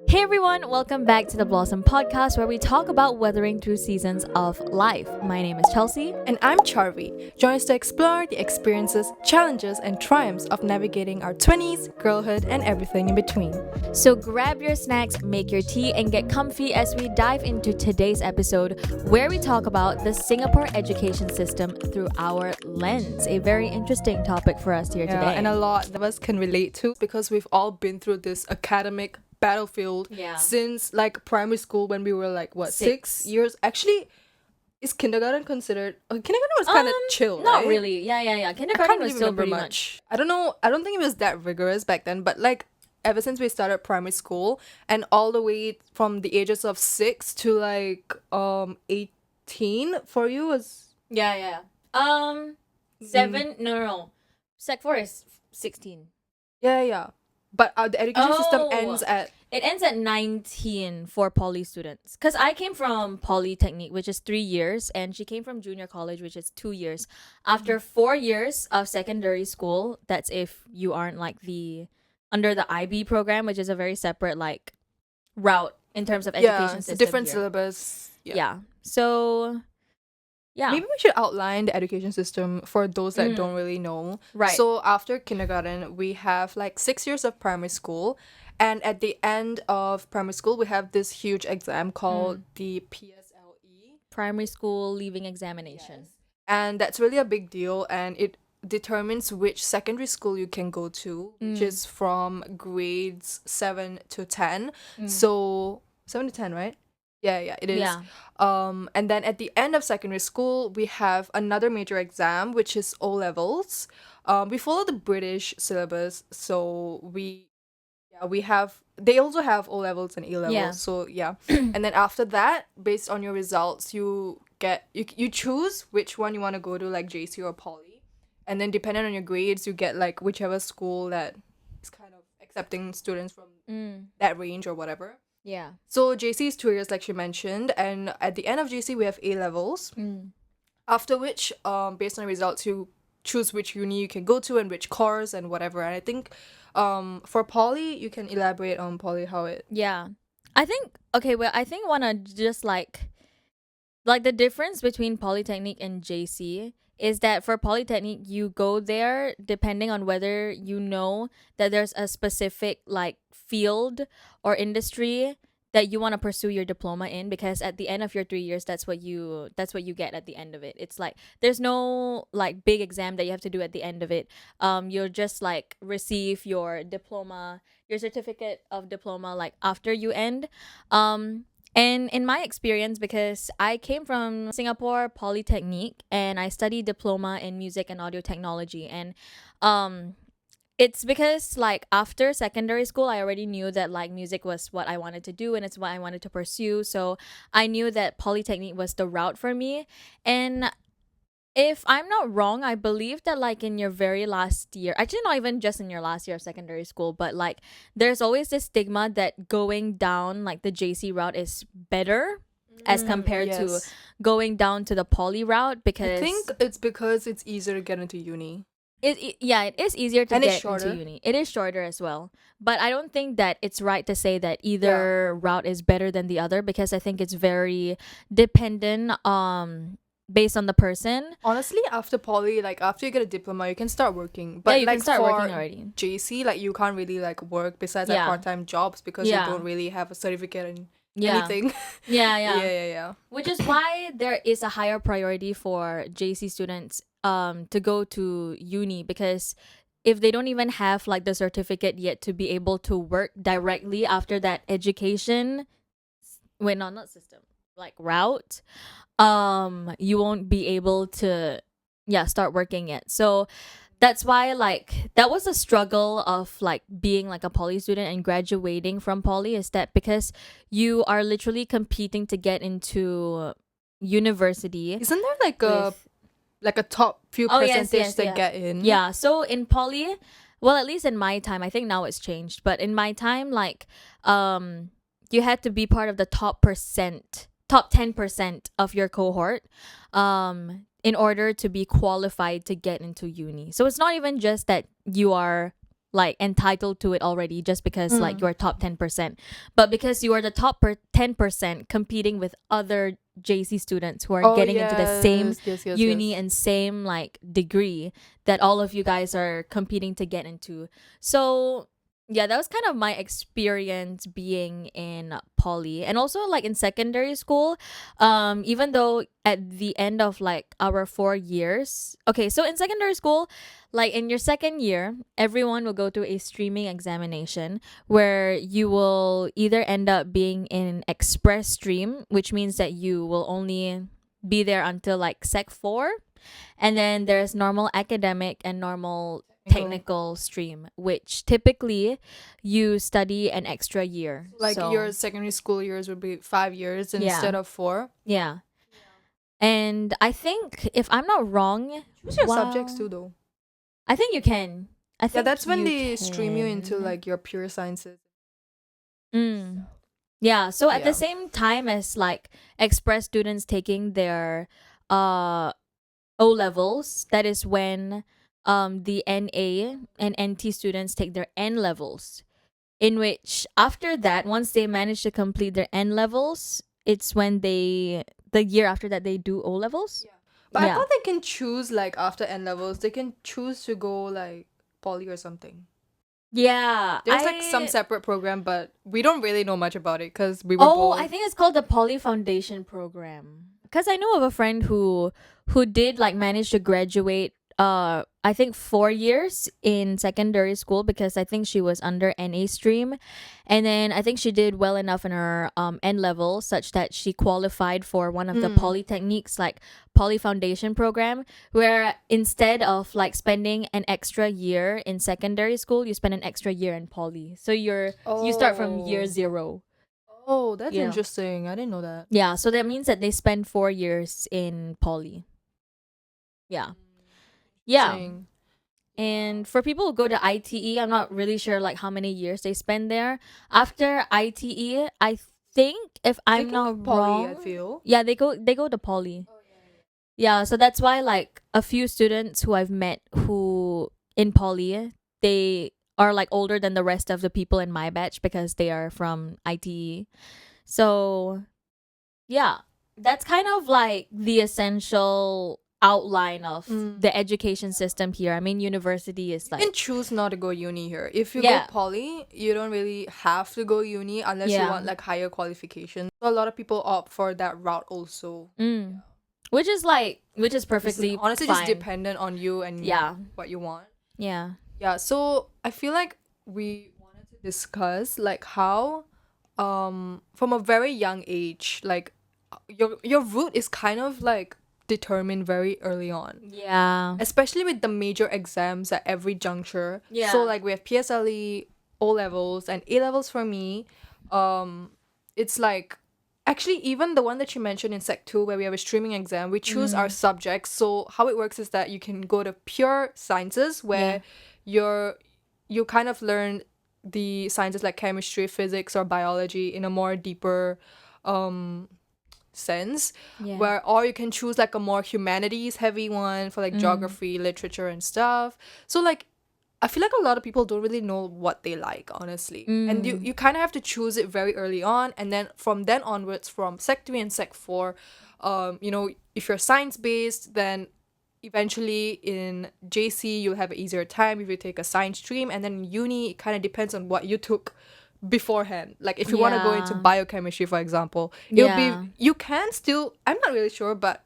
Hey everyone, welcome back to the Blossom Podcast where we talk about weathering through seasons of life. My name is Chelsea. And I'm Charvi. Join us to explore the experiences, challenges, and triumphs of navigating our 20s, girlhood, and everything in between. So grab your snacks, make your tea, and get comfy as we dive into today's episode where we talk about the Singapore education system through our lens. A very interesting topic for us here today. And a lot of us can relate to because we've all been through this academic battlefield since like primary school when we were like what 6 years. Actually, is kindergarten considered? Kindergarten was kind of chill, Not right? really. Yeah. I Kindergarten can't was really still remember pretty much. I don't know. I don't think it was that rigorous back then, but like ever since we started primary school and all the way from the ages of 6 to like 18 for you was Yeah. 7. No. Sec 4 is 16. yeah. But the education system ends at It ends at 19 for poly students. Because I came from Polytechnic, which is 3 years, and she came from junior college, which is 2 years. After 4 years of secondary school, that's if you aren't like under the IB program, which is a very separate like route in terms of education it's a system different here. syllabus. Yeah. So, yeah. Maybe we should outline the education system for those that don't really know. Right. So after kindergarten, we have like 6 years of primary school. And at the end of primary school, we have this huge exam called the PSLE. Primary school leaving examination. Yes. And that's really a big deal. And it determines which secondary school you can go to, which is from grades 7 to 10. So 7 to 10, right? Yeah, it is. Yeah. And then at the end of secondary school, we have another major exam, which is O levels. We follow the British syllabus, so they also have O levels and A levels. Yeah. So yeah, and then after that, based on your results, you choose which one you want to go to, like JC or Poly, and then depending on your grades, you get like whichever school that is kind of accepting students from that range or whatever. Yeah. So JC is 2 years, like she mentioned, and at the end of JC we have A levels. After which, based on results, you choose which uni you can go to and which course and whatever. And I think, for poly, you can elaborate on poly how it. Yeah. I think wanna just like the difference between Polytechnic and JC is that for Polytechnic you go there depending on whether you know that there's a specific like field or industry that you want to pursue your diploma in, because at the end of your 3 years that's what you get at the end of it. It's like there's no like big exam that you have to do at the end of it. You'll just like receive your diploma, your certificate of diploma, like after you end. And in my experience, because I came from Singapore Polytechnic and I studied diploma in music and audio technology, and it's because like after secondary school I already knew that like music was what I wanted to do and it's what I wanted to pursue. So I knew that Polytechnic was the route for me. And if I'm not wrong, I believe that like in your very last year, actually not even just in your last year of secondary school, but like there's always this stigma that going down like the JC route is better as compared to going down to the poly route, because I think it's because it's easier to get into uni. It is easier to And it's get shorter. into uni. It is shorter as well. But I don't think that it's right to say that either route is better than the other, because I think it's very dependent based on the person. Honestly, after poly, like after you get a diploma, you can start working. But you like can start for working already. JC, like you can't really like work besides like part-time jobs because you don't really have a certificate and anything. Yeah. Which is why there is a higher priority for JC students to go to uni, because if they don't even have like the certificate yet to be able to work directly after that education, not system, like route, you won't be able to start working yet. So that's why like that was a struggle of like being like a poly student and graduating from poly, is that because you are literally competing to get into university. Isn't there like a top few percentage that get in? Yeah. So in poly, well, at least in my time, I think now it's changed, but in my time, like you had to be part of the top 10% of your cohort in order to be qualified to get into uni. So it's not even just that you are like entitled to it already just because like you're top 10%. But because you are the top 10% competing with other JC students who are Oh getting into the same yes, yes, yes, uni yes. and same like degree that all of you guys are competing to get into. So yeah, that was kind of my experience being in poly. And also like in secondary school, even though at the end of like our 4 years, okay, so in secondary school, like in your second year, everyone will go through a streaming examination where you will either end up being in express stream, which means that you will only be there until like sec 4, and then there's normal academic and normal Technical. technical stream, which typically you study an extra year. Like your So, secondary school years would be 5 years yeah. instead of 4. Yeah. And I think if I'm not wrong, Choose your subjects well, too, though. I think you can. I Yeah, think that's when you they stream you into can. like your pure sciences. Mm. Yeah, so at the Yeah. same time as like express students taking their uh O levels, that is when the NA and NT students take their N levels. In which after that, once they manage to complete their N levels, it's when the year after that they do O levels. Yeah. But I Yeah. thought they can choose like after N levels, they can choose to go like poly or something. Yeah. There's like some I separate program, but we don't really know much about it because we were Oh, I both. think it's called the Poly Foundation program. Cuz I know of a friend who did like manage to graduate I think 4 years in secondary school because I think she was under NA stream, and then I think she did well enough in her N level such that she qualified for one of the Mm. polytechniques like Poly Foundation program, where instead of like spending an extra year in secondary school, you spend an extra year in poly. So you start from year Oh. 0. Oh, that's Yeah. interesting. I didn't know that. Yeah, so that means that they spend 4 years in poly. Yeah. Yeah. Interesting. And for people who go to ITE, I'm not really sure like how many years they spend there. After ITE, I think if They I'm can go not poly, I wrong, feel. yeah, they go to poly. Yeah, so that's why like a few students who I've met who in poly, they are like older than the rest of the people in my batch because they are from ITE. So yeah, that's kind of like the essential outline of the education system here. I mean, university is You can like, choose not to go uni here. If you go yeah, poly, you don't really have to go uni unless you yeah, want like higher qualifications. So a lot of people opt for that route also. mm. which is It's perfectly honestly just fine. dependent on you and Yeah, what you want. yeah, Yeah, so I feel like we wanted to discuss like how from a very young age, like your route is kind of like determined very early on. yeah, Especially with the major exams at every juncture. yeah. So like we have PSLE, O levels, and A levels for me. It's like actually even the one that you mentioned in Sec 2 where we have a streaming exam, we choose our subjects. So how it works is that you can go to pure sciences where you're you kind of learn the sciences like chemistry, physics, or biology in a more deeper sense, Yeah. where or you can choose like a more humanities heavy one for like geography, literature, and stuff. So like I feel like a lot of people don't really know what they like, honestly. And you kind of have to choose it very early on, and then from then onwards, from sec 3 and sec 4, if you're science based, then eventually in JC you'll have an easier time if you take a science stream, and then in uni it kind of depends on what you took beforehand. Like if you want to go into Yeah. biochemistry, for example, it'll be Yeah. you can still, I'm not really sure, but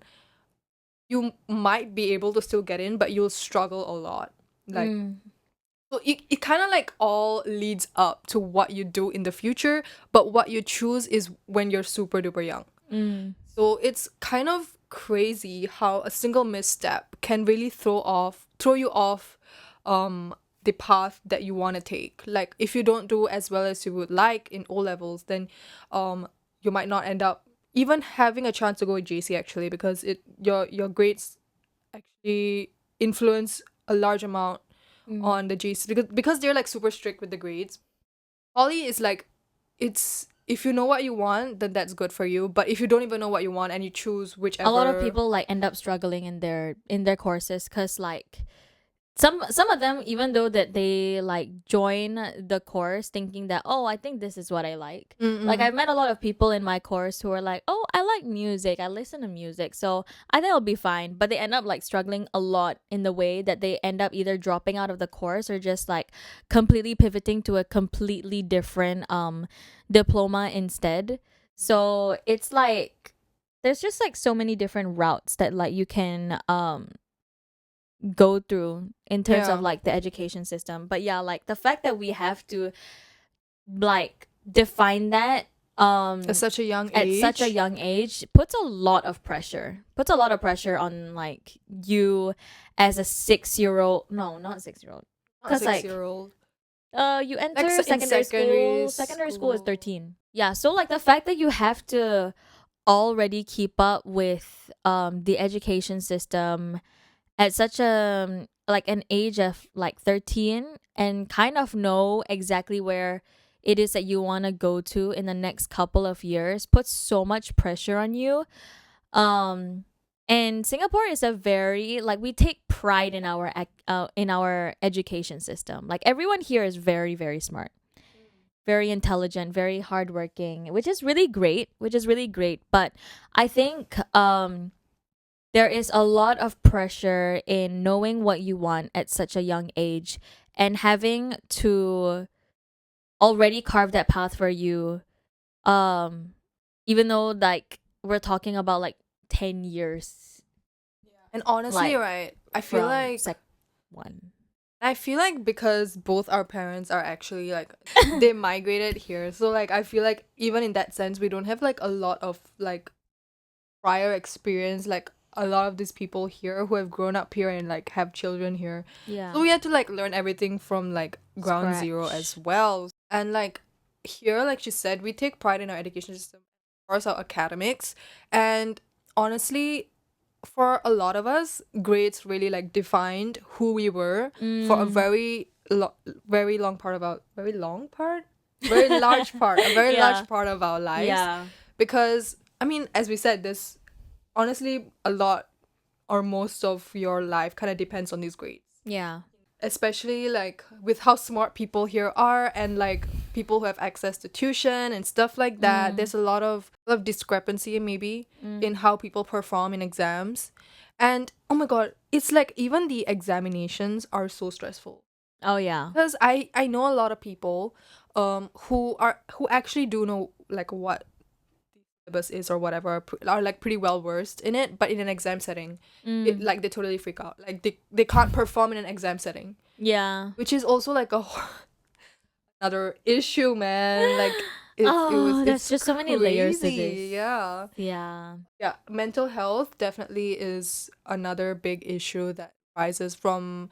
you might be able to still get in, but you'll struggle a lot. Like so it kind of like all leads up to what you do in the future, but what you choose is when you're super duper young. So it's kind of crazy how a single misstep can really throw you off the path that you want to take. Like if you don't do as well as you would like in O levels, then you might not end up even having a chance to go to JC actually, because your grades actually influence a large amount on the JC, because they're like super strict with the grades. Poly is like, it's if you know what you want, then that's good for you. But if you don't even know what you want and you choose A lot of whichever, people like end up struggling in their courses cuz like some of them, even though that they like join the course thinking that, oh, I think this is what I like. Like Mm-mm. I've met a lot of people in my course who are like, oh, I like music, I listen to music, so I think I'll be fine. But they end up like struggling a lot in the way that they end up either dropping out of the course or just like completely pivoting to a completely different diploma instead. So it's like there's just like so many different routes that like you can go through in terms of Yeah. like the education system. But yeah, like the fact that we have to like define that At such a young at such a age. young age puts a lot of pressure. Puts a lot of pressure on like you as a 6 year old. No, not 6 year old. Not Cause like 6-year-old. you Like enter in secondary secondary school. Secondary school is school. 13. Yeah, so like the fact that you have to already keep up with the education system at such a like an age of like 13 and kind of know exactly where it is that you want to go to in the next couple of years puts so much pressure on you. um and Singapore is a very like we take pride in our education system. Like everyone here is very very smart, very intelligent, very hardworking, which is really great. But I think there is a lot of pressure in knowing what you want at such a young age and having to already carve that path for you. Um, even though like we're talking about like 10 years, And honestly, like right, from sec one. I feel like because both our parents are actually like they migrated here, so like I feel like even in that sense we don't have like a lot of like prior experience, like a lot of these people here who have grown up here and like have children here. Yeah. So we had to like learn everything from like ground zero Scratch. as well. And like here, like she said, we take pride in our education system, of course our academics. And honestly, for a lot of us, grades really like defined who we were for a Mm. very long part of our very large part, a very Yeah. large part of our lives. Yeah. Because I mean, as we said, this honestly a lot or most of your life kind of depends on these grades, Yeah. especially like with how smart people here are and like people who have access to tuition and stuff like that. Mm. There's a lot of discrepancy maybe Mm. in how people perform in exams. And oh my god, it's like even the examinations are so stressful Oh yeah. because I know a lot of people who actually do know like what syllabus is or whatever, are like pretty well versed in it, but in an exam setting it Mm. like they totally freak out, like they can't perform in an exam setting, Yeah. which is also like a another issue, man. Like Oh, there's it's just so many layers to this. crazy. Yeah. Yeah. Yeah, mental health definitely is another big issue that rises from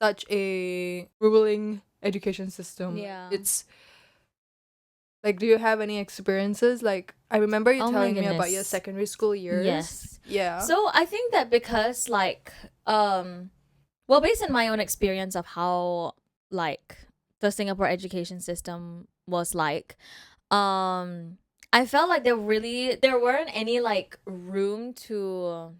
such a ruling education system. Like, Yeah. it's like, do you have any experiences? Like, I remember you Oh my telling me about your goodness. secondary school years. Yes. Yeah. So I think that because like well, based on my own experience of how like the Singapore education system was like, I felt like there weren't any like room to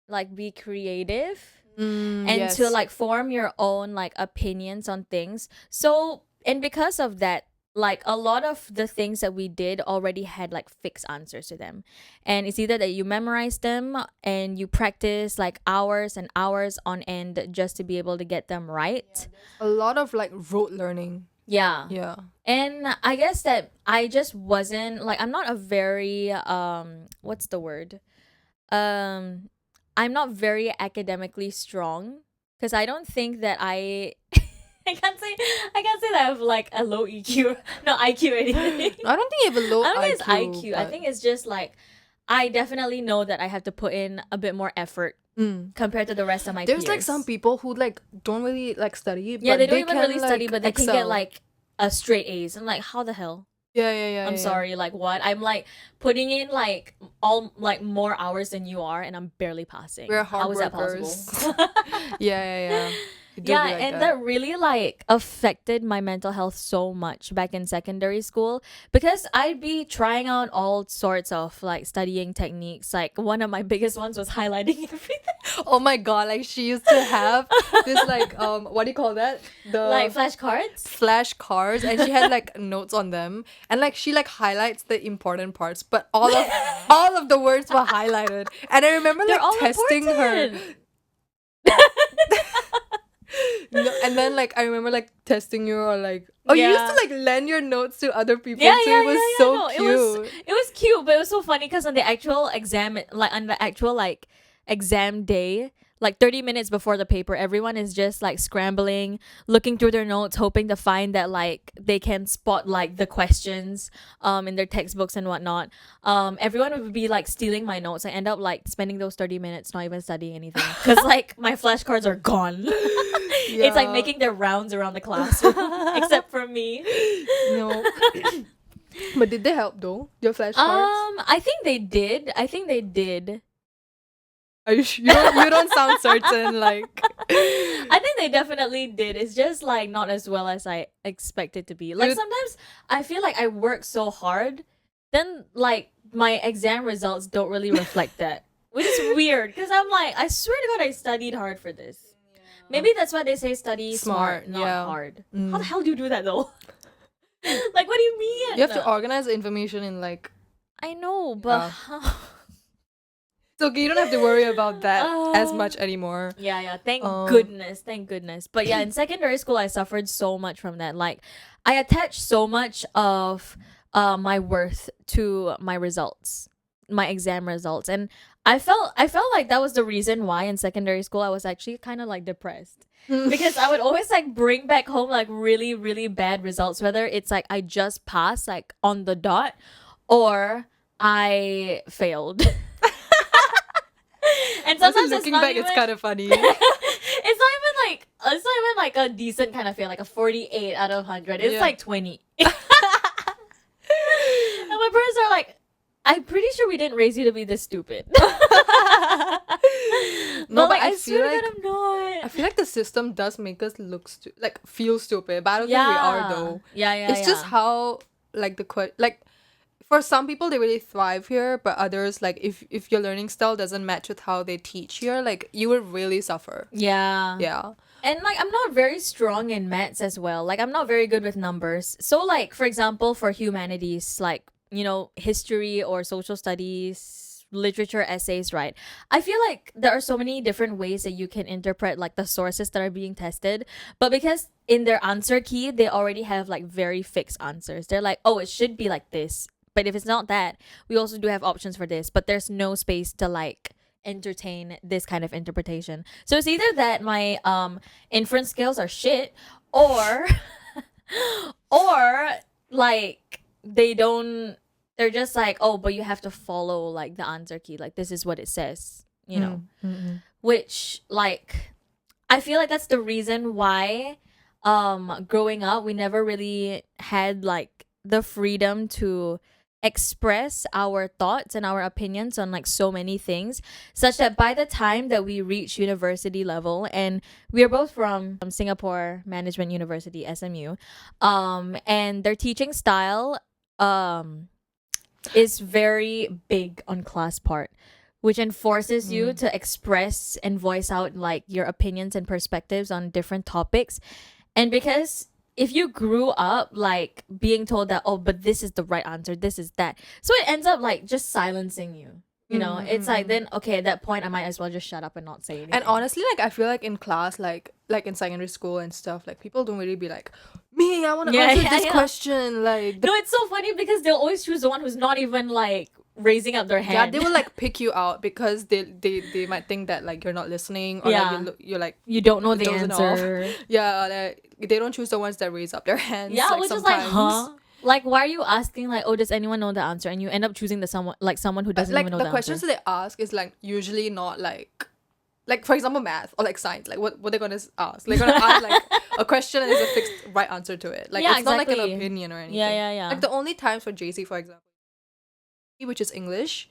like be creative and to Yes. like form your own like opinions on things. So, and because of that, like a lot of the things that we did already had like fixed answers to them. And it's either that you memorize them and you practice like hours and hours on end just to be able to get them right. A lot of like rote learning. Yeah. Yeah. And I guess that I just wasn't like I'm not a very what's the word? Um I'm not very academically strong because I don't think that I can't say that I have like a low EQ, no IQ or anything. I don't think you have a low I don't think it's IQ, IQ. I think it's just like I definitely know that I have to put in a bit more effort compared to the rest of my there's peers. like some people who like don't really like study, yeah, but they don't even can, really study, like, but they can get excel. like a straight A's. I'm like, how the hell? Yeah. I'm sorry, like what? I'm like putting in like all like more hours than you are, and I'm barely passing. We're How hard is that workers. possible? Yeah. It do Yeah, be like and that. that really like affected my mental health so much back in secondary school because I'd be trying out all sorts of like studying techniques. Like one of my biggest ones was highlighting everything. Oh my god, like she used to have this like what do you call that? Like The flashcards. flashcards, and she had like notes on them, and like she like highlights the important parts, but all of the words were highlighted. And I remember They're like all testing her. important. No, and then like I remember like testing you, or like, oh, you used to Yeah. like lend your notes to other people Yeah, too. yeah, It was yeah, yeah. so No, cute. it was cute, but it was so funny because on the actual exam, like on the actual like exam day, like 30 minutes before the paper, everyone is just like scrambling, looking through their notes, hoping to find that like they can spot like the questions in their textbooks and whatnot. Everyone would be like stealing my notes. I end up like spending those 30 minutes not even studying anything because like my flashcards are gone. It's like Yeah. making their rounds around the classroom, except for me. No. But did they help though? Your flashcards? I think they did. I think they did. Are you sure? You don't sound certain. Like, I think they definitely did. It's just like not as well as I expected to be. Like Dude. sometimes I feel like I work so hard, then like my exam results don't really reflect that, which is weird because I'm like, I swear to God, I studied hard for this. Maybe that's why they say study smart, not yeah. hard. Mm. How the hell do you do that though? Like, what do you mean? You have to organize the information in like. I know, but Yeah. how? So you don't have to worry about that as Uh, much anymore. Yeah. Thank Um, goodness. Thank goodness. But yeah, in secondary school, I suffered so much from that. Like, I attached so much of my worth to my results, my exam results, and I felt like that was the reason why in secondary school I was actually kind of like depressed because I would always like bring back home like really really bad results, whether it's like I just passed like on the dot or I failed. And Also, sometimes looking it's not back, even, it's kind of funny. it's not even like a decent kind of fail, like a 48 out of 100. It's Yeah. like 20. And my parents are like, I'm pretty sure we didn't raise you to be this stupid. No, but like, I I feel swear to like God, I'm not. I feel like the system does make us look like feel stupid, but I don't think we are though. Yeah. It's just how like like for some people they really thrive here, but others like if your learning style doesn't match with how they teach here, like you would really suffer. Yeah. Yeah. And like I'm not very strong in maths as well. Like I'm not very good with numbers. So like for example for humanities, like, you know, history or social studies, literature essays, right? I feel like there are so many different ways that you can interpret like the sources that are being tested. But because in their answer key, they already have like very fixed answers. They're like, oh, it should be like this. But if it's not that, we also do have options for this. But there's no space to like entertain this kind of interpretation. So it's either that my inference skills are shit or or like they're just like, oh, but you have to follow like the answer key, like this is what it says, you know. Which like I feel like that's the reason why growing up we never really had like the freedom to express our thoughts and our opinions on like so many things, such that by the time that we reach university level, and we are both from Singapore Management University, SMU, and their teaching style is very big on class part, which enforces you to express and voice out like your opinions and perspectives on different topics. And because if you grew up like being told that, oh, but this is the right answer, this is that, so it ends up like just silencing you, you know. It's like, then okay, at that point I might as well just shut up and not say anything. And honestly, like I feel like in class, like in secondary school and stuff, like people don't really be like, me, I want to answer this question. Like no, it's so funny because they'll always choose the one who's not even like raising up their hand. yeah, they will like pick you out because they might think that like you're not listening, or like you're like you don't know the dozing off. answer. Yeah, like, they don't choose the ones that raise up their hands. Yeah, like, which is like, sometimes. huh? Like, why are you asking like, oh, does anyone know the answer? And you end up choosing someone who doesn't Like even know the the questions answer. that they ask is like usually not like for example math or like science, like what they're gonna ask, they're gonna ask like a question and there's a fixed right answer to it, like Yeah, it's not like an exactly. opinion or anything. Yeah. Like the only times for JC, for example, which is English,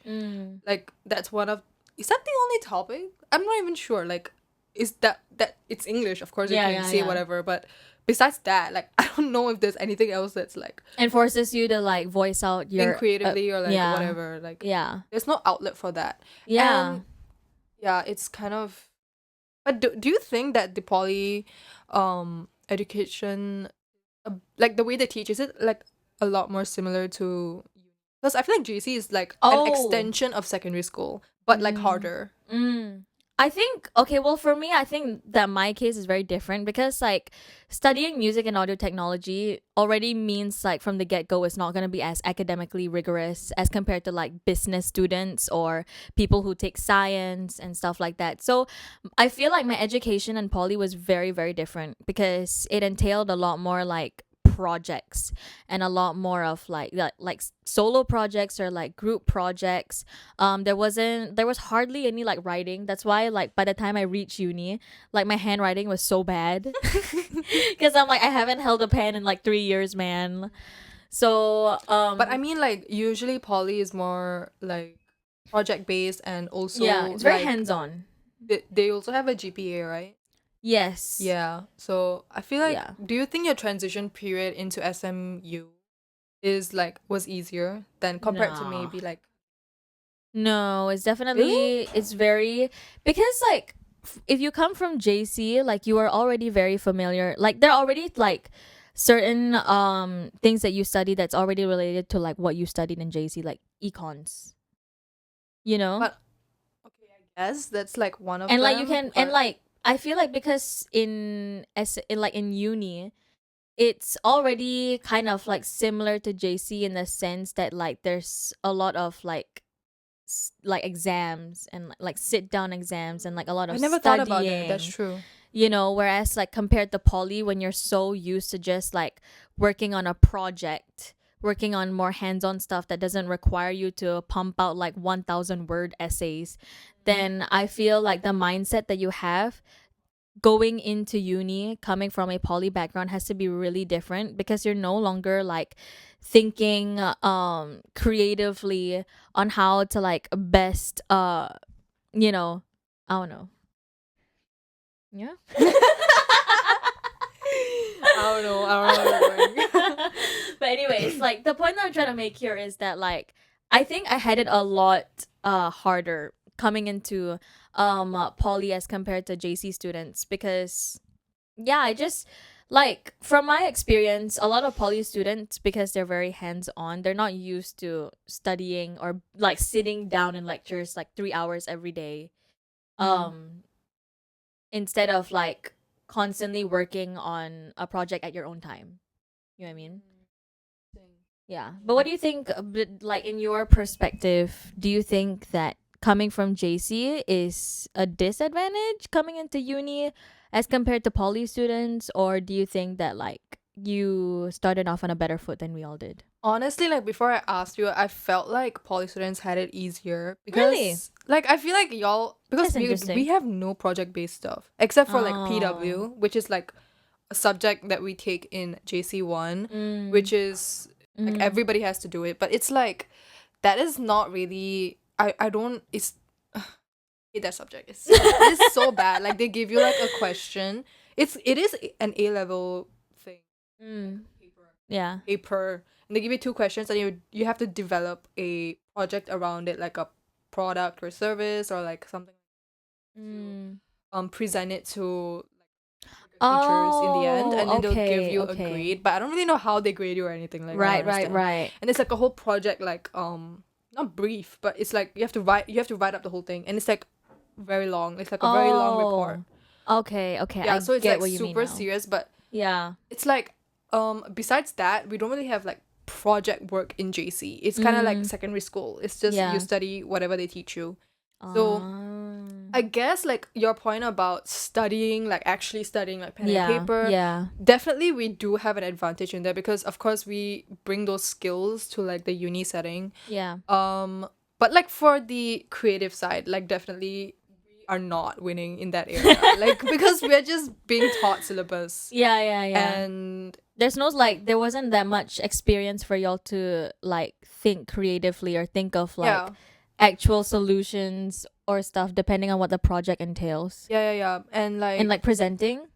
like that's one of, is that the only topic? I'm not even sure. Like is that it's English, of course you Yeah, can yeah, say yeah. whatever, but besides that, like I don't know if there's anything else that's like And forces you to like voice out think your creatively or like yeah. whatever. Like Yeah. there's no outlet for that. Yeah. And yeah, it's kind of, but do you think that the poly education, like the way they teach, is it like a lot more similar to, because I feel like JC is like an Oh. extension of secondary school but like Mm. harder. Mm. I think okay, well for me I think that my case is very different because like studying music and audio technology already means like from the get-go it's not going to be as academically rigorous as compared to like business students or people who take science and stuff like that. So I feel like my education in poly was very very different because it entailed a lot more like projects and a lot more of like solo projects or like group projects. There was hardly any like writing. That's why like by the time I reached uni, like my handwriting was so bad because I'm like I haven't held a pen in like 3 years, man. So But I mean, like usually poly is more like project based, and yeah, also it's very like hands on. they also have a GPA, right? Yes. Yeah. So I feel like, Yeah. do you think your transition period into SMU is like was easier than compared to No. maybe like, No, it's really? definitely it's very because like if you come from JC, like you are already very familiar. Like there are already like certain things that you study that's already related to like what you studied in JC, like econs, you know? But okay, I guess that's like one of And like you them. can and But like I feel like because in like in uni, it's already kind of like similar to JC in the sense that like there's a lot of like like exams and like sit down exams and like a lot I of never thought about that. That's studying, true. you know, whereas like compared to poly when you're so used to just like working on a project, working on more hands-on stuff that doesn't require you to pump out like 1000 word essays, then I feel like the mindset that you have going into uni coming from a poly background has to be really different because you're no longer like thinking creatively on how to like best you know, I don't know. Yeah. I don't know where you're going. But anyways, like the point that I'm trying to make here is that like I think I had it a lot harder coming into poly as compared to JC students because yeah, I just like from my experience, a lot of poly students because they're very hands on, they're not used to studying or like sitting down in lectures like 3 hours every day. Um instead of like constantly working on a project at your own time. You know what I mean? Yeah. But what do you think, like in your perspective, do you think that coming from JC is a disadvantage coming into uni as compared to poly students? Or do you think that like you started off on a better foot than we all did? Honestly, like before I asked you, I felt like poly students had it easier Really? because like I feel like y'all, because That's we interesting. have no project based stuff except for like Oh. PW, which is like a subject that we take in JC1, Mm. which is like Mm. everybody has to do it, but it's like that is not really, I don't, it's hate that subject. It is so bad. Like they give you like a question. It is an A level thing, Mm. Yeah. paper, and they give you two questions, and you have to develop a project around it, like a product or service or like something, to Mm. present it to teachers in the end, and Oh, then they'll give okay, you a okay. grade, but I don't really know how they grade you or anything, like I don't Right, right, understand. right. And it's like a whole project, like not brief, but it's like you have to write up the whole thing, and it's like very long, it's like a very long report. Oh, okay, okay. Yeah, I so it's get like what you mean super now. serious, but Yeah. it's like besides that we don't really have like project work in JC. It's kind of like Mm, secondary school. It's just you yeah. study whatever they teach you. So Um, I guess like your point about studying, like actually studying like pen and yeah, paper, yeah, definitely we do have an advantage in there because of course we bring those skills to like the uni setting. yeah. But like for the creative side, like definitely we are not winning in that area. Like because we're just being taught syllabus, Yeah, yeah, yeah. and There's no like there wasn't that much experience for y'all to like think creatively or think of like yeah. actual solutions or stuff depending on what the project entails. Yeah. And And like like presenting.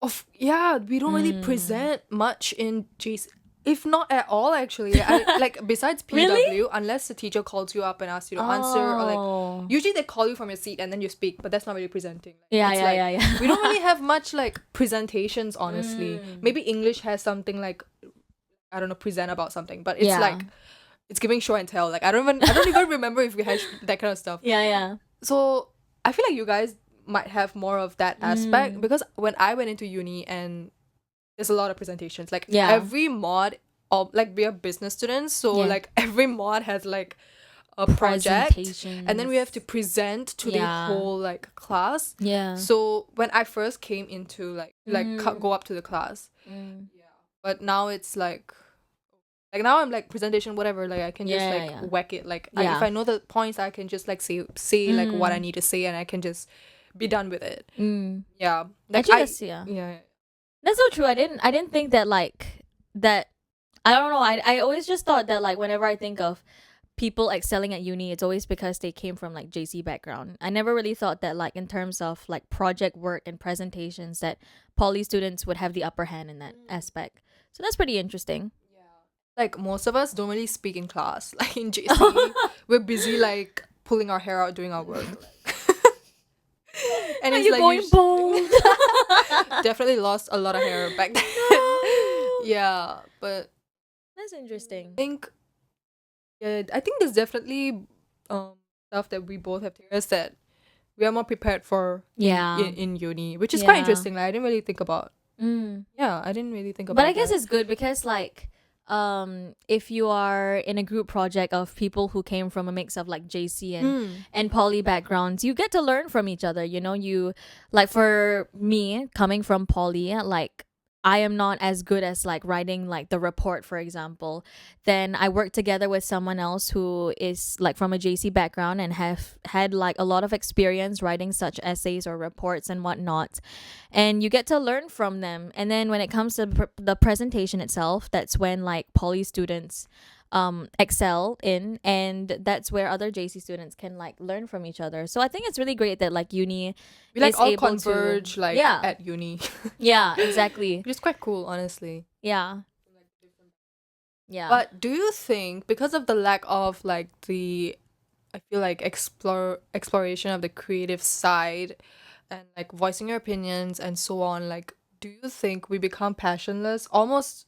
we don't really Mm. present much in JC, if not at all actually. I like besides Really? PW, unless the teacher calls you up and asks you to answer, or like Oh. usually they call you from your seat and then you speak, but that's not really presenting. Like, Yeah, it's yeah, like yeah, yeah. we don't really have much like presentations honestly. Mm. Maybe English has something like, I don't know, present about something, but it's Yeah. like it's giving show and tell. Like I don't even remember if we had that kind of stuff. Yeah, yeah. So I feel like you guys might have more of that aspect, Mm. because when I went into uni, and there's a lot of presentations. Like Yeah. every mod, of like we are business students, so Yeah. like every mod has like a project, and then we have to Presentations. present to the Yeah. whole like class. Yeah. So when I first came into Mm. go up to the class, Mm. but now it's like now I'm like presentation whatever, like I can just Yeah, yeah, like yeah. whack it, like if Yeah. I know the points I can just like say like what I Mm. need to say, and I can just be done with it. Mm. Yeah, like Actually, that's yeah. yeah. That's so true. I didn't think that like that. I don't know. I always just thought that like whenever I think of people excelling at uni, it's always because they came from like JC background. I never really thought that like in terms of like project work and presentations that poly students would have the upper hand in that aspect. So that's pretty interesting. Like most of us don't really speak in class. Like in JC, we're busy like pulling our hair out doing our work. And Are it's you like going bald? definitely lost a lot of hair back then. No. Yeah, but That's interesting. think I think there's definitely stuff that we both have to is that we are more prepared for Yeah. in uni, which is quite Yeah. interesting. Like I didn't really think about. Mm. Yeah, I didn't really think But about I guess that. it's good because like if you are in a group project of people who came from a mix of like JC and poly backgrounds, you get to learn from each other. You know, you like for me coming from poly, like I am not as good as like writing like the report, for example. Then I work together with someone else who is like from a JC background and have had like a lot of experience writing such essays or reports and whatnot, and you get to learn from them. And then when it comes to the presentation itself, that's when like poly students excel in, and that's where other JC students can like learn from each other. So I think it's really great that like uni We like is all able to, converge like yeah, at uni. yeah, exactly, Which is quite cool, honestly. yeah, yeah. But do you think because of the lack of like the, I feel like exploration of the creative side and like voicing your opinions and so on, like do you think we become passionless? Almost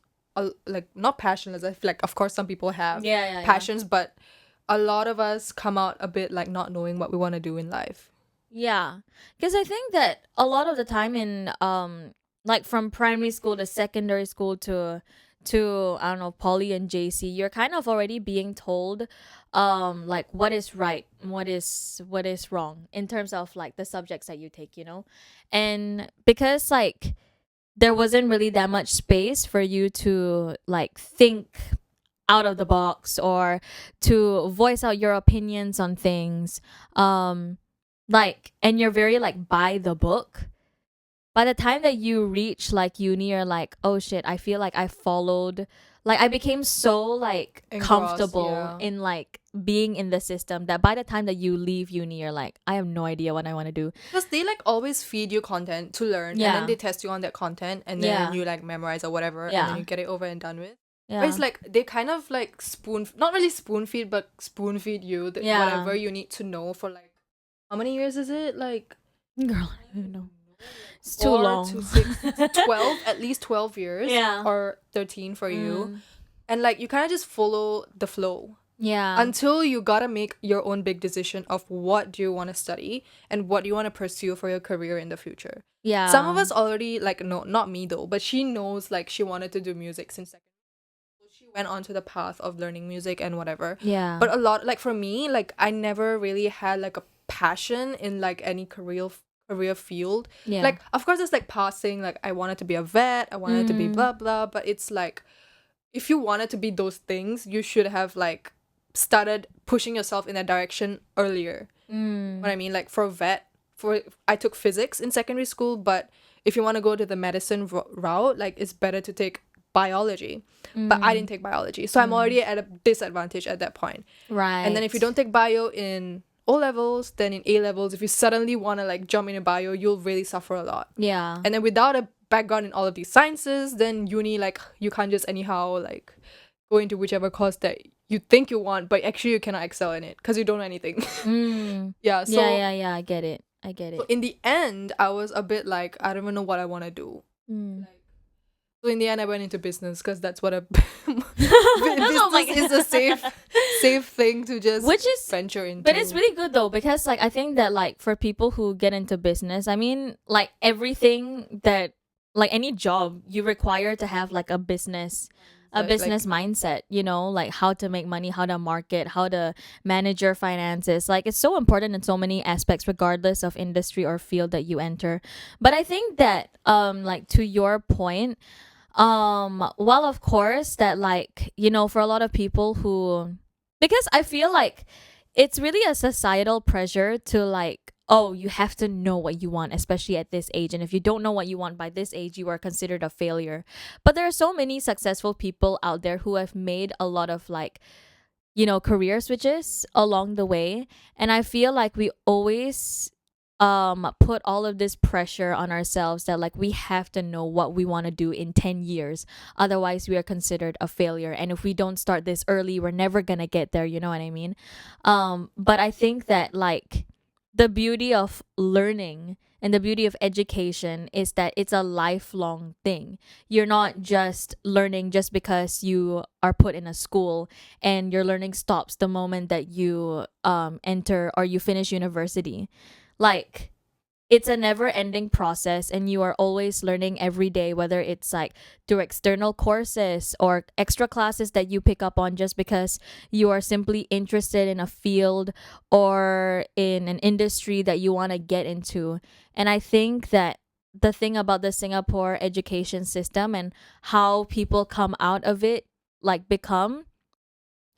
like not passionless. I feel like of course some people have Yeah, yeah, yeah. passions, but a lot of us come out a bit like not knowing what we want to do in life. Yeah. Because I think that a lot of the time in like from primary school to secondary school to I don't know, poly and JC, you're kind of already being told like what is right, what is wrong in terms of like the subjects that you take, you know? And because like there wasn't really that much space for you to like think out of the box or to voice out your opinions on things, like, and you're very like by the book, by the time that you reach like uni, you're like, oh shit, I feel like I followed, like I became so like Engrossed, comfortable yeah. in like being in the system that by the time that you leave uni, you're like, I have no idea what I want to do. Because they like always feed you content to learn, and then Yeah. they test you on that content, and then Yeah. you like memorize or whatever, and then Yeah. you get it over and done with. But Yeah. it's like they kind of like not really spoon feed, but spoon feed you Yeah. whatever you need to know for like, how many years is it? Like Girl, I don't know. It's too 4 long. to 6, 12, at least 12 years. Yeah. Or 13 for you. Mm. And like you kind of just follow the flow Yeah. until you gotta make your own big decision of what do you want to study and what do you want to pursue for your career in the future. Yeah. Some of us already like, no, not me though, but she knows like she wanted to do music since second. So she went on to the path of learning music and whatever. Yeah. But a lot, like for me, like I never really had like a passion in like any career field. Yeah. Like of course it's like passing, like I wanted to be a vet, I wanted to be Mm. blah blah, but it's like if you wanted to be those things, you should have like started pushing yourself in that direction earlier. Mm. What I mean, like for vet, I took physics in secondary school, but if you want to go to the medicine route, like it's better to take biology, but I didn't take biology, so I'm already at a disadvantage at that point. And then if you Right. don't take bio in O levels, then in A levels, if you suddenly want to like jump into bio, you'll really suffer a lot. Yeah. And then without a background in all of these sciences, then uni, like you can't just anyhow like go into whichever course that you think you want, but actually you cannot excel in it because you don't know anything. Mm. Yeah, Yeah, so yeah, yeah. I get it. I get so it. in the end, I was a bit like, I don't even know what I want to do. Mm. So in the end, I went into business because that's what a Oh my business is a safe thing to just Which is, venture into. but it's really good though, because like I think that like for people who get into business, I mean like everything that, like any job, you require to have like a Like business mindset, you know, like how to make money, how to market, how to manage your finances. Like it's so important in so many aspects regardless of industry or field that you enter. But I think that like to your point, well, of course that, like, you know, for a lot of people who, because I feel like it's really a societal pressure to like, oh, you have to know what you want, especially at this age, and if you don't know what you want by this age, you are considered a failure. But there are so many successful people out there who have made a lot of like, you know, career switches along the way, and I feel like we always put all of this pressure on ourselves that like we have to know what we want to do in 10 years, otherwise we are considered a failure, and if we don't start this early, we're never going to get there, you know what I mean? But I think that like the beauty of learning and the beauty of education is that it's a lifelong thing. You're not just learning just because you are put in a school, and your learning stops the moment that you enter or you finish university. Like it's a never ending process, and you are always learning every day, whether it's like through external courses or extra classes that you pick up on just because you are simply interested in a field or in an industry that you want to get into. And I think that the thing about the Singapore education system and how people come out of it, like become,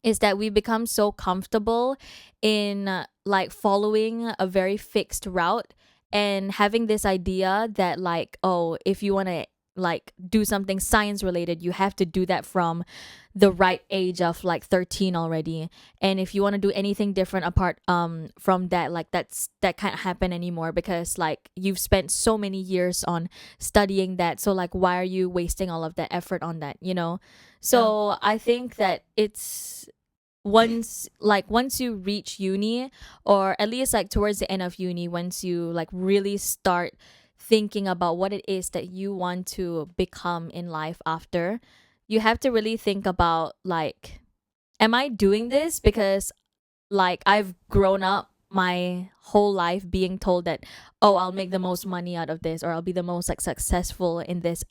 is that we become so comfortable in like following a very fixed route and having this idea that like, oh, if you want to like do something science related, you have to do that from the right age of like 13 already, and if you want to do anything different apart from that, like that can't happen anymore because like you've spent so many years on studying that, so like why are you wasting all of that effort on that, you know? So I think that it's once you reach uni, or at least like towards the end of uni, once you like really start thinking about what it is that you want to become in life after, you have to really think about like, am I doing this because like I've grown up my whole life being told that, oh, I'll make the most money out of this, or I'll be the most like successful in this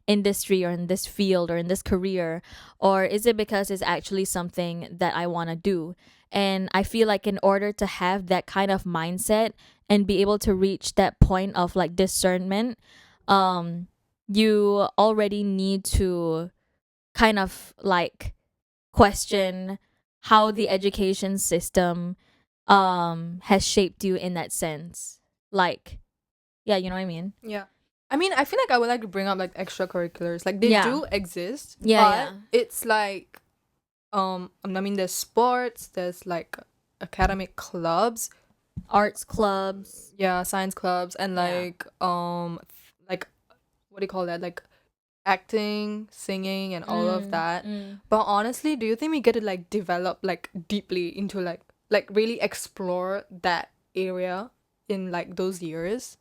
industry or in this field or in this career, or is it because it's actually something that I want to do? And I feel like in order to have that kind of mindset and be able to reach that point of like discernment, you already need to kind of like question how the education system has shaped you in that sense. Like, yeah, you know what I mean? Yeah. I mean, I feel like I would like to bring up like extracurriculars. Like they Yeah. do exist, Yeah, but yeah. it's like I mean there's sports, there's like academic clubs, Arts clubs. yeah, science clubs, and Yeah. like what do you call that? Like acting, singing, and all of that. Mm. But honestly, do you think we get to like develop like deeply into like really explore that area in like those years?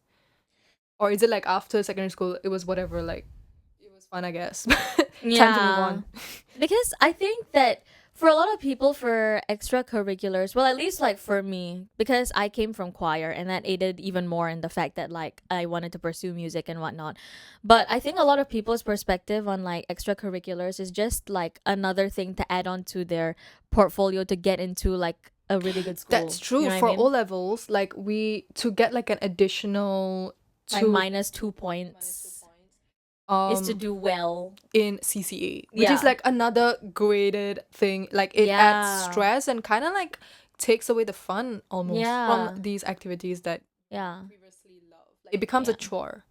Or is it like after secondary school it was whatever, like it was fun, I guess. Time to move Yeah. on. Because I think that for a lot of people, for extracurriculars, well, at least like for me, because I came from choir, and that aided even more in the fact that like I wanted to pursue music and whatnot. But I think a lot of people's perspective on like extracurriculars is just like another thing to add on to their portfolio to get into like a really good school. That's true. You know what I For mean? O levels, like we to get like an additional Like two minus 2 points is to um do well. in CCA, which is Yeah. like another graded thing. Like it adds Yeah. stress and kind of like takes away the fun almost from Yeah. these activities that Yeah. previously loved. Like it becomes a Yeah. chore.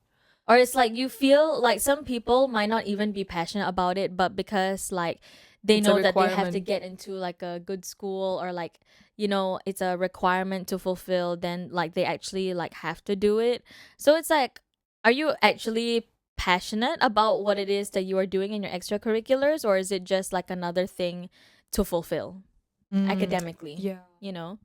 Or it's like you feel like some people might not even be passionate about it, but because like they It's a know that they have to requirement. get into like a good school, or like, you know, it's a requirement to fulfill, then like they actually like have to do it. So it's like, are you actually passionate about what it is that you are doing in your extracurriculars, or is it just like another thing to fulfill Mm, academically, yeah. you know?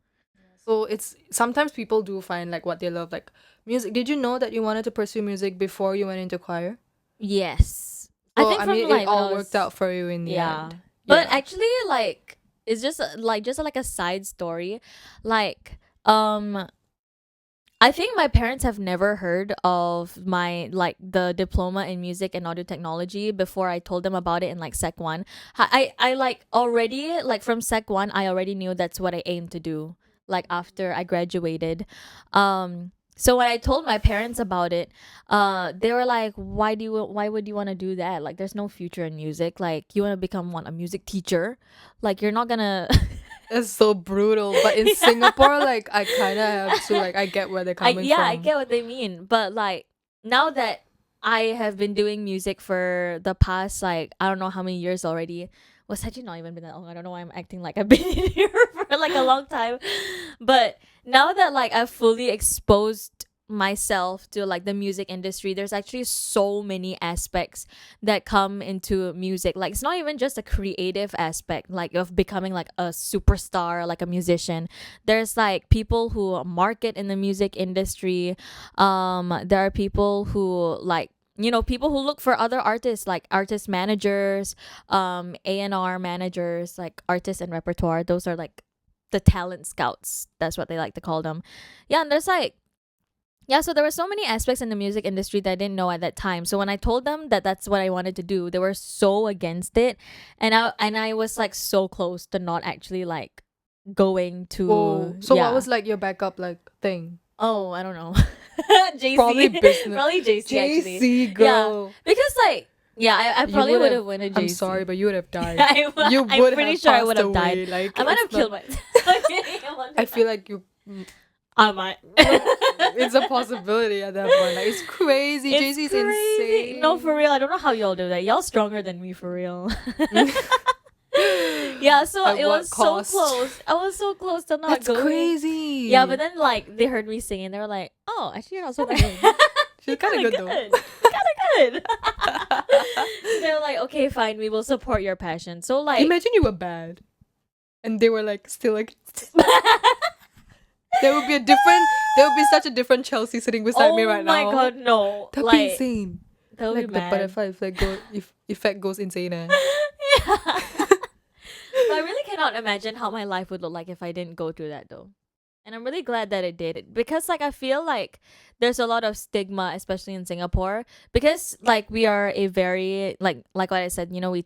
So it's sometimes people do find like what they love, like music. Did you know that you wanted to pursue music before you went into choir? Yes. I So think I from mean, it like when I all worked was, out for you in the yeah. end. But Yeah. actually, like, it's just like just like a side story. Like, um, I think my parents have never heard of my like the diploma in music and audio technology before I told them about it in like sec one. I like already like from sec one I already knew that's what I aimed to do. Like after I graduated, so when I told my parents about it, they were like, why would you want to do that? Like, there's no future in music. Like, you want to become what, a music teacher? Like, you're not gonna. It's so brutal. But in Singapore, like I kinda have to like I get where they're I coming Yeah, I from. get what they mean, but like now that I have been doing music for the past like I don't know how many years already. Well, it's actually not even been that long. I don't know why I'm acting like I've been in here for like a long time. But now that like I've fully exposed myself to like the music industry, there's actually so many aspects that come into music. Like, it's not even just a creative aspect like of becoming like a superstar, like a musician. There's like people who market in the music industry. There are people who like, you know, people who look for other artists, like artist managers, A&R managers, like artists and repertoire. Those are like the talent scouts, that's what they like to call them. Yeah, and there's like, yeah, so there were so many aspects in the music industry that I didn't know at that time. So when I told them that that's what I wanted to do, they were so against it, and I was like so close to not actually like going Whoa. to, So what yeah. was like your backup like thing? Oh, I don't know. Probably JC. business. Probably JC actually. JC Yeah. girl. Because like, yeah, I You probably would would have have went to I'm JC. sorry, but you would have died. You I'm would pretty have sure I would passed have died. away. Like I might have it's not killed myself. I'm kidding. I won't do I feel that. like you I might. no, it's a possibility at that point. Like it's crazy. It's JC is crazy. No, for insane. real. I don't know how y'all do that. Y'all stronger than me, for real. Yeah, so At it what was so cost? close. I was so close to not That's going. Yeah, but crazy. then like they heard me singing, they were like, "Oh, actually, you're not so bad. She's You're kind kind of of good though. good. You're kind of good." So they were like, "Okay, fine, we will support your passion." So like, Imagine you were bad, and they were like still like. There would be a different. There would be such a different Chelsea sitting beside me oh right my now. god, no! That'd be Like, insane. that would be Like the mad. butterfly effect goes insane. Eh? Yeah. But I really cannot imagine how my life would look like if I didn't go through that though. And I'm really glad that it did, because like I feel like there's a lot of stigma, especially in Singapore, because like we are a very like what I said, you know, we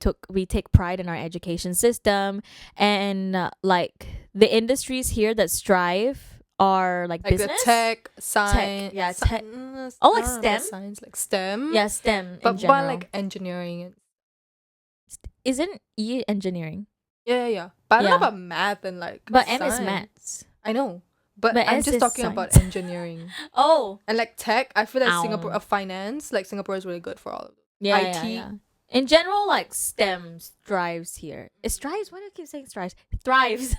take pride in our education system, and like the industries here that strive are like Like the business, tech, science, yeah, tech, I oh, like don't know about STEM, science, like STEM, yeah, STEM in but by general. like engineering. Isn't E engineering? Yeah, yeah, yeah. But I don't know Yeah, about math and like but M is science. maths, I know, but but I'm S just is talking about science. engineering Oh, and like tech. I feel like Singapore, ow. finance, like Singapore is really good for all of it. Yeah, yeah, IT, yeah. In general, like STEM thrives here. It strives. Why do I keep saying strives? Thrives.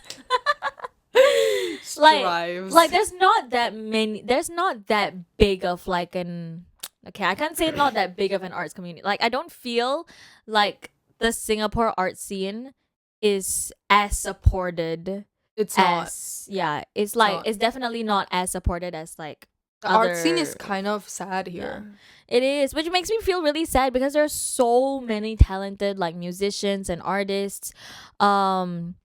like, strives. like there's not that many. There's not that big of like an. Okay, I can't say not that big of an arts community. Like, I don't feel like the Singapore art scene is as supported It's not. as, yeah. It's It's like not. it's definitely not as supported as like The art scene is other. kind of sad Yeah. here. It is, which makes me feel really sad because there's so many talented like musicians and artists um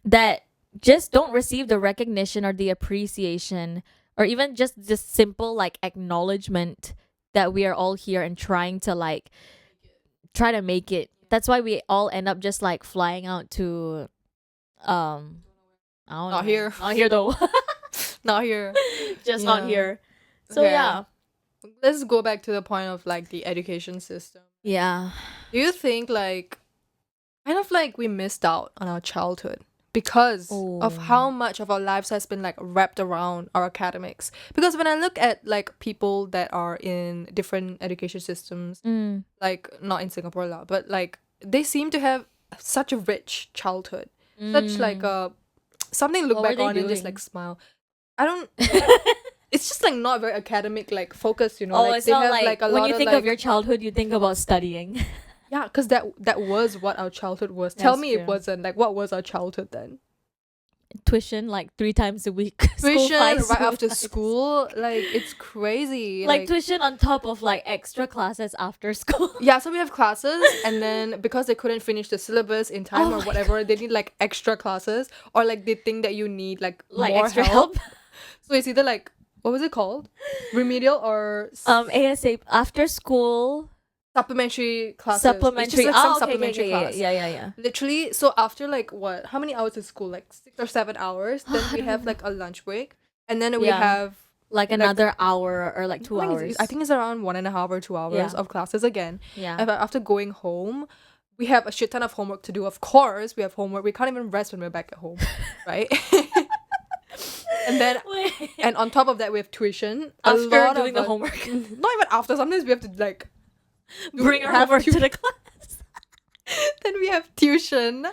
that just don't receive the recognition or the appreciation, or even just the simple like acknowledgement that we are all here and trying to like try to make it. That's why we all end up just like flying out to um I don't Not know. here. Not here though. Not here. Just not Yeah. here. So Okay. yeah. Let's go back to the point of like the education system. Yeah. Do you think like kind of like we missed out on our childhood because of Oh. how much of our lives has been like wrapped around our academics. Because when I look at like people that are in different education systems, Mm. like not in Singapore lah, but like they seem to have such a rich childhood, such like Mm. a something to look What were back they on and just doing? like smile. I don't. It's just like not very academic like focused, you know. Oh, Like it's they not have like like a when lot you of think like of your childhood, you think about studying. yeah, because that was what our childhood was. Tell That's me it true. wasn't. Like what was our childhood then? Tuition like 3 times a week. School Tuition five, right school after five. school, like it's crazy. Like tuition on top of like extra classes after school. Yeah, so we have classes, and then because they couldn't finish the syllabus in time Oh or my whatever, they need like extra classes, or like they think that you need like Like more extra help. help. So it's either like what was it called, remedial or ASAP after school supplementary classes. It's supplementary. just like some Oh, okay, okay, supplementary okay. class. Yeah, yeah, yeah. Literally, so after like what? How many hours of school? Like 6 or 7 hours. Then I we don't have even like a lunch break, and then we Yeah. have Like like another hour or like 2 hours. I think it's around 1.5 or 2 hours Yeah. of classes again. Yeah. And after going home, we have a shit ton of homework to do. Of course, we have homework. We can't even rest when we're back at home, right? And then, and on top of that, we have tuition. After lot doing of the homework, not even after. Sometimes we have to like bring our have homework to the class. then we have tuition,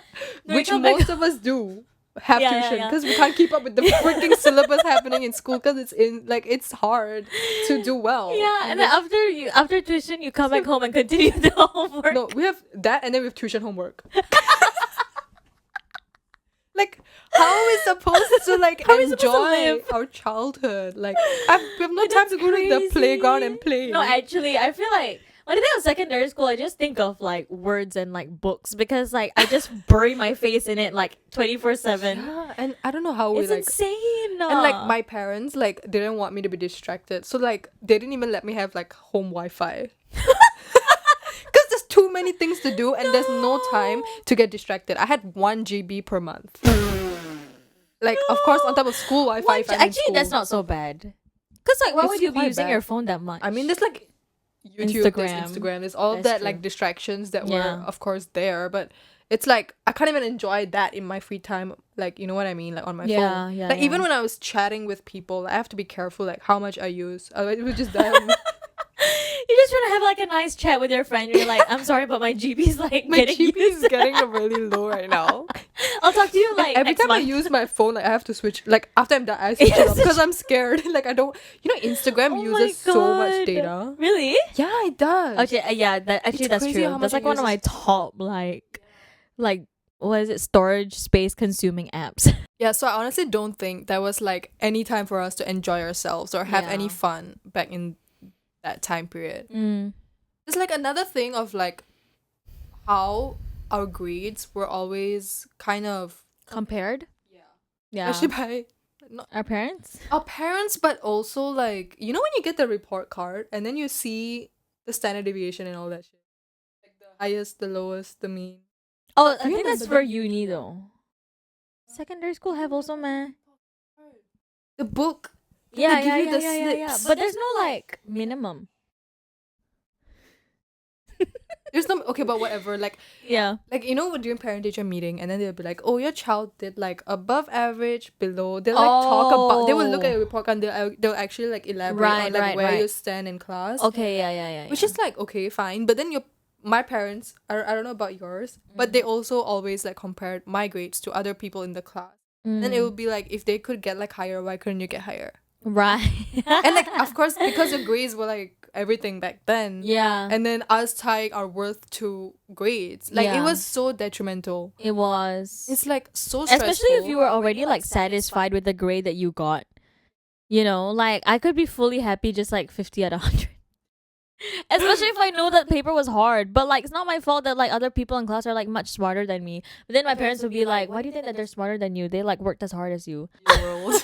we which come back most of us do have Yeah, yeah, tuition yeah. because we can't keep up with the freaking syllabus happening in school because it's in like it's hard to do well. Yeah, and then after tuition, you come back home and continue the homework. No, we have that, and then we have tuition homework. Like, how are we supposed to like How are we supposed to enjoy live? our childhood? Like, we have no Like, time that's to go to the playground and crazy. play. No, actually, I feel like when I think of secondary school, I just think of like words and like books because like I just bury my face in it like 24/7. Yeah, and I don't know how we It's like. insane. And like my parents like didn't want me to be distracted, so like they didn't even let me have like home Wi-Fi. Because there's too many things to do and there's no time to get distracted. I had 1 GB per month. Like of course on top of school Wi-Fi. If I'm in Actually, that's school. not so bad. Cause like, why It's would you be quite using bad. your phone that much? I mean, there's like YouTube, there's Instagram. Instagram, there's all of That's that like true. distractions that Yeah. were of course there, but it's like I can't even enjoy that in my free time. Like you know what I mean, like on my Yeah, phone. yeah, Like even yeah. when I was chatting with people, I have to be careful like how much I use. It was just that. You just want to have like a nice chat with your friend. You're like, I'm sorry, but my GB's like My getting GP is used. getting really low right now. I'll talk to you And like every next time I month. use my phone, like I have to switch. Like after I'm done, I switch it Yes. up because I'm scared. Like I don't. You know, Instagram Oh uses my so much God. data. Really? Yeah, it does. Okay, yeah, that's crazy true. how That's much like it one of my top like what is it? Storage space consuming apps. Yeah, so I honestly don't think there was like any time for us to enjoy ourselves or have any Yeah. fun back in that time period. Mm. It's like another thing of like how our grades were always kind of Compared? Yeah. especially by not Our parents? our parents, but also like you know when you get the report card and then you see the standard deviation and all that shit, like the highest, the lowest, the mean. Oh, Do I you think that's remember for that? uni though. Secondary school have also, man. The book. Yeah, give yeah, you yeah, the yeah, yeah, yeah. slips. But there's no like minimum. There's no okay, but whatever. Like Yeah. you know during parent teacher meeting and then they'll be like, oh, your child did like above average, below. They like talk about. They will look at your report card and they'll actually like elaborate on like where you stand in class. Okay, yeah, yeah, yeah. Which is like okay, fine. But then my parents, I don't know about yours, but they also always like compared my grades to other people in the class. Then it would be like if they could get like higher, why couldn't you get higher? right. And like of course because your grades were like everything back then. yeah. And then us tying our worth to grades. Like it Yeah. was so detrimental. It was. It's like so stressful. Especially if you were already like satisfied with the grade that you got. You know, like I could be fully happy just like 50 out of 100. Especially if I know that paper was hard. But like it's not my fault that like other people in class are like much smarter than me. But then my parents would be like, why do you think that they're smarter than you? They like worked as hard as you. world.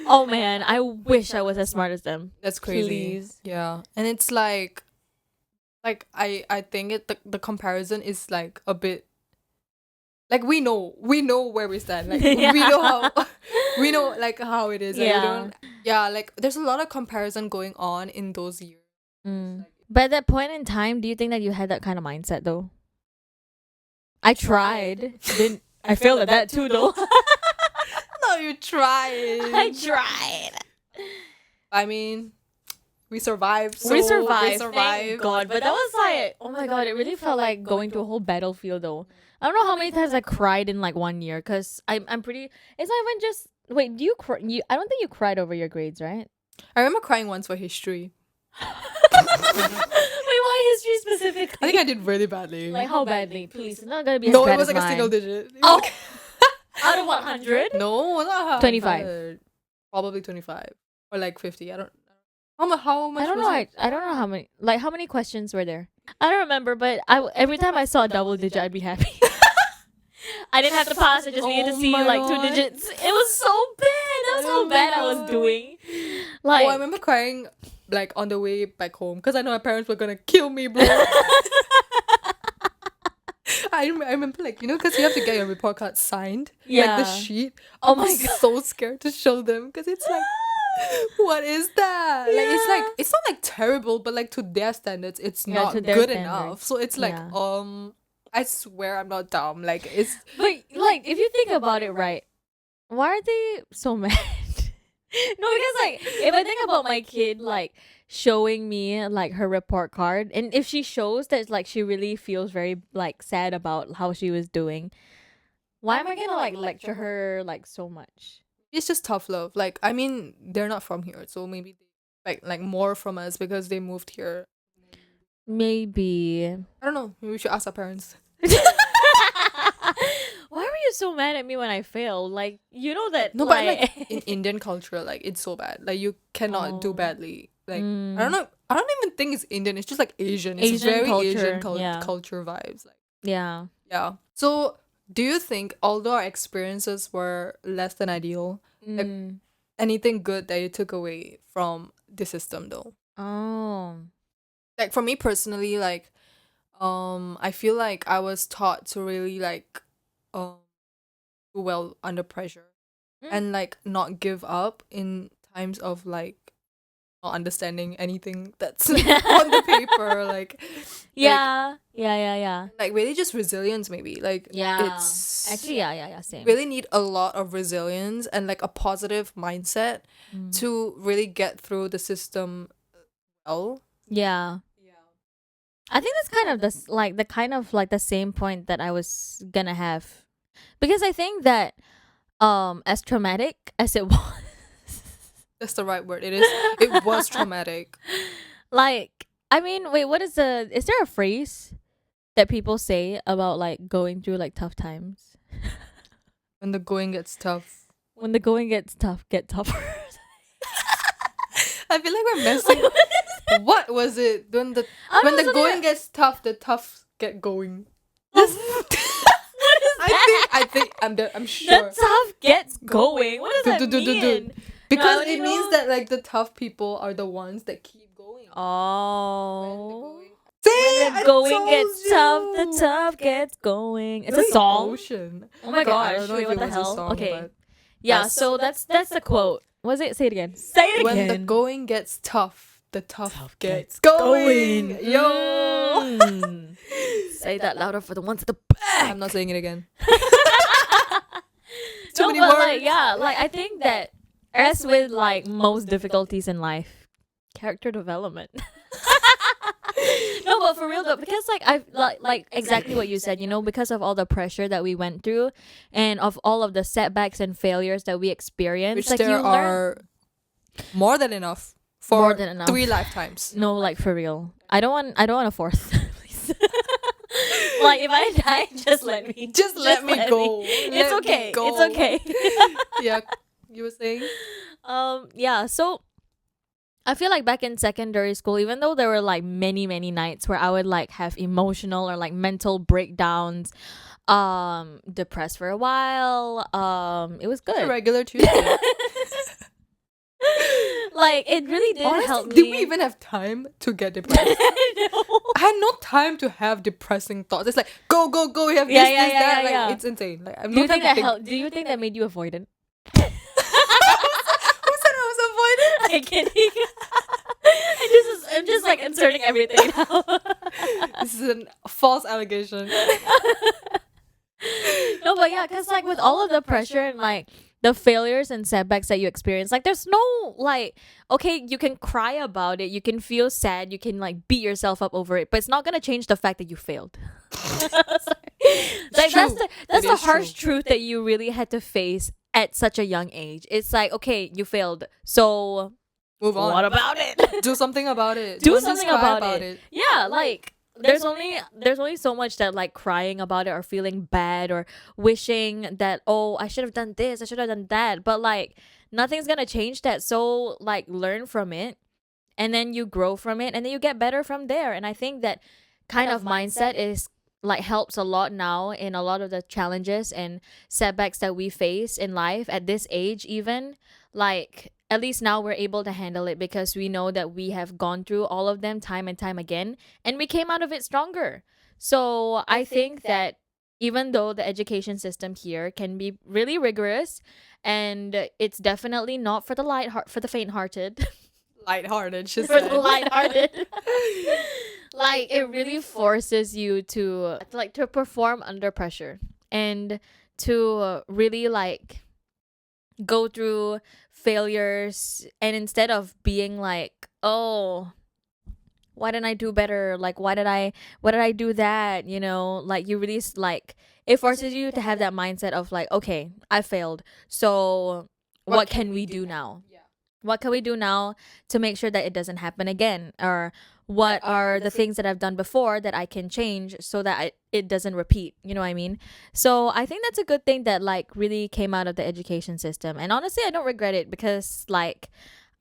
Oh man, I wish I was as smart as them. That's crazy. Please. Yeah. And it's like I think the comparison is like a bit like we know where we stand. Like Yeah. we know like how it is. Like, Yeah. like there's a lot of comparison going on in those years. Mm. But at that point in time, do you think that you had that kind of mindset though? I tried. Didn't I failed at that too, though. No, you tried. I tried. I mean, we survived. So we survived. We Thank God. But that was like, oh my God, it really felt like going to a whole battlefield, though. I don't know how many times I cried in like 1 year, because I'm pretty. It's not even just. Wait, do you cry? I don't think you cried over your grades, right? I remember crying once for history. Wait, why history specifically? I think I did really badly. Like, how badly? Please, it's not gonna be as No, bad it was as like a mine. single digit. Oh, out of 100? No, not 25. 100. Probably 25 or like 50. I don't. How much? I don't was know. it? I don't know how many. Like, how many questions were there? I don't remember, but every time I saw a double digit, I'd be happy. I didn't have to pass. I just needed to see my like God. 2 digits. It was so bad. That's how Oh bad my I was God. doing. Like, Oh, I remember crying like on the way back home because I know my parents were gonna kill me, bro. I remember like, you know, because you have to get your report card signed, like Yeah. the sheet. Oh I my was God. so scared to show them because it's like, what is that? Like Yeah. it's not like terrible, but like to their standards, it's Yeah, not to their good standards. enough. So it's like, Yeah. I swear I'm not dumb. Like it's but like, if you think about it, right? Why are they so mad? No, because like, if I think about my kid like showing me like her report card, and if she shows that like she really feels very like sad about how she was doing, why am I gonna like lecture her like so much? it's just tough love. Like I mean, they're not from here, so maybe they like more from us because they moved here. Maybe. I don't know. Maybe we should ask our parents. Why were you so mad at me when I failed? Like, you know that. No, like, but like in Indian culture, like it's so bad. Like you cannot do Oh. badly. Like Mm. I don't know. I don't even think it's Indian. It's just like Asian. It's Asian very culture, Asian yeah. culture vibes. Like Yeah. yeah. So do you think, although our experiences were less than ideal, like Mm. anything good that you took away from the system though? Oh. Like for me personally, like I feel like I was taught to really like do well under pressure Mm. and like not give up in times of like not understanding anything that's on the paper, like Yeah. Yeah. like really just resilience maybe, like Yeah. it's Actually, yeah. Same. really need a lot of resilience and like a positive mindset Mm. to really get through the system well. Yeah. I think that's kind of the same point that I was gonna have, because I think that as traumatic as it was, That's the right word. It was traumatic. like, I mean, wait, is there a phrase that people say about like going through like tough times? When the going gets tough. When the going gets tough, get tougher. I feel like we're messing. What was it? When the going gets tough, the tough get going. What is I'm sure. The tough gets going. What does that mean? Because No, it you means know- that like the tough people are the ones that keep going. Oh. See, When I the going told gets tough, you. the tough gets going. It's a Like song. Ocean. Oh my Okay, I gosh! don't know Wait, if what it the was a hell? song, Okay. but Yeah. that's- So that's the quote. Was it? Say it again. Say it when again. the going gets tough, the tough gets going. going. Yo. Mm. Say that louder for the ones at the back. I'm not saying it again. No, many but words. like, yeah, like I think that as with like most difficulties in life, character development. No, but for real though, because like I like exactly what you said, you know, because of all the pressure that we went through, and of all of the setbacks and failures that we experienced, Which like there you learn are more than enough for More than enough. 3 lifetimes. no, like for real. I don't want a fourth. Please. Like if I die, just let me. Just let me go. It's Let okay. me go. It's okay. Yeah, you were saying? Yeah, so I feel like back in secondary school, even though there were like many nights where I would like have emotional or like mental breakdowns, depressed for a while, it was A good. regular Tuesday. Like it really did Honestly, help me. did we even have time to get depressed? No. I had no time to have depressing thoughts. It's like go. We have Yeah, this, yeah, this, yeah, that. yeah, Like yeah. it's insane. Like I'm Do you not think time that to helped? Do you think that made you avoidant? Who said I was avoidant? I'm kidding. I'm just like inserting everything now. This is a false allegation. No, but yeah, because like with all of the pressure and like the failures and setbacks that you experience, like there's no like, okay, you can cry about it, you can feel sad, you can like beat yourself up over it, but it's not gonna change the fact that you failed. Like true. that's It the is harsh true. truth that you really had to face at such a young age. It's like, okay, you failed, so Move on. what about it? Do something about it. Do Don't just something cry about it. Yeah, like there's only so much that like crying about it or feeling bad or wishing that, oh, I should have done this, I should have done that, but like nothing's gonna change that. So like learn from it, and then you grow from it, and then you get better from there. And I think that kind of mindset is like helps a lot now in a lot of the challenges and setbacks that we face in life at this age. Even like at least now we're able to handle it because we know that we have gone through all of them time and time again, and we came out of it stronger. So I think that even though the education system here can be really rigorous, and it's definitely not for the for the faint-hearted, Lighthearted, she for said. the lighthearted. Like it really forces you to like to perform under pressure, and to really like go through failures, and instead of being like, oh, why didn't I do better, like why did I do that, like you really like it forces you to have that mindset of like, okay, I failed, so what can we do now? Yeah. What can we do now to make sure that it doesn't happen again? Or what are the things that I've done before that I can change so that it doesn't repeat? You know what I mean? So I think that's a good thing that like really came out of the education system. And honestly, I don't regret it because like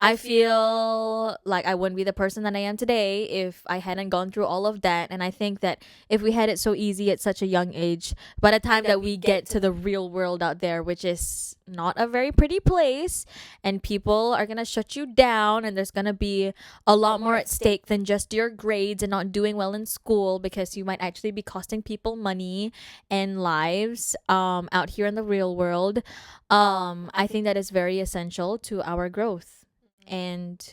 I feel like I wouldn't be the person that I am today if I hadn't gone through all of that. And I think that if we had it so easy at such a young age, by the time that we get to the real world out there, which is not a very pretty place, and people are going to shut you down, and there's going to be a lot more at stake than just your grades and not doing well in school, because you might actually be costing people money and lives out here in the real world. I think that is very essential to our growth. And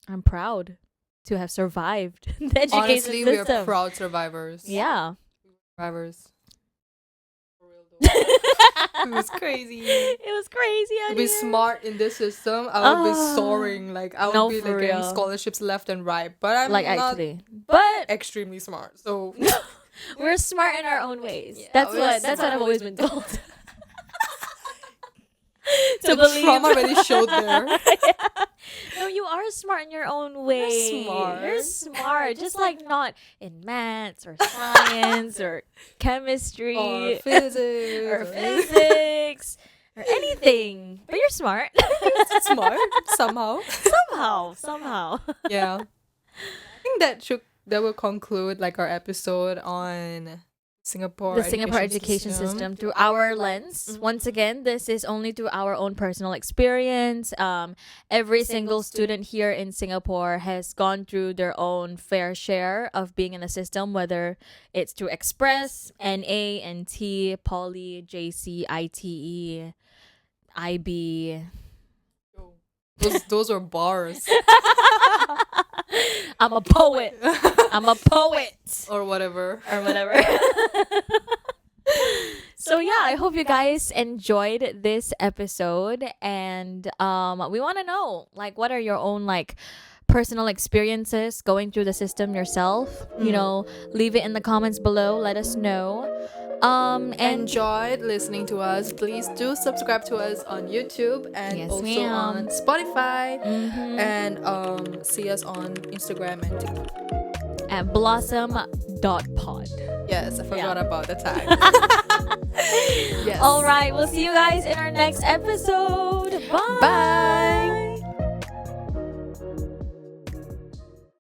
I'm proud to have survived the education Honestly, we system. are proud survivors. Yeah. Survivors. For real though. It was crazy. It was crazy out To be here. smart in this system, I would be Ah. soaring. Like I would No, be for like getting real. scholarships left and right. But I'm Like not actually. But extremely smart. So we're smart in our own ways. Yeah, that's we're what smart. I've always been told. the trauma already showed there. No, you are smart in your own way. smart. You're smart. Just like not in maths or science or chemistry Or physics. or physics or anything. But you're smart. Smart somehow. Somehow. Yeah. I think that will conclude like our episode on Singapore. The Singapore education system through our lens. Once again, this is only through our own personal experience. Every single student here in Singapore has gone through their own fair share of being in the system, whether it's through Express, NA, NT, Poly, JC, ITE, IB. Those are bars. I'm a poet. I'm a poet. Or whatever. Or whatever. So yeah, I hope you guys enjoyed this episode, and we want to know like what are your own like personal experiences going through the system yourself. Leave it in the comments below, let us know. And Enjoyed listening to us. Please do subscribe to us on YouTube and Yes, also ma'am. on Spotify. Mhm. And see us on Instagram and TikTok. at blossom.pod. Yes, I forgot about the tag. Yes. All right, we'll see you guys in our next episode. Bye. Bye.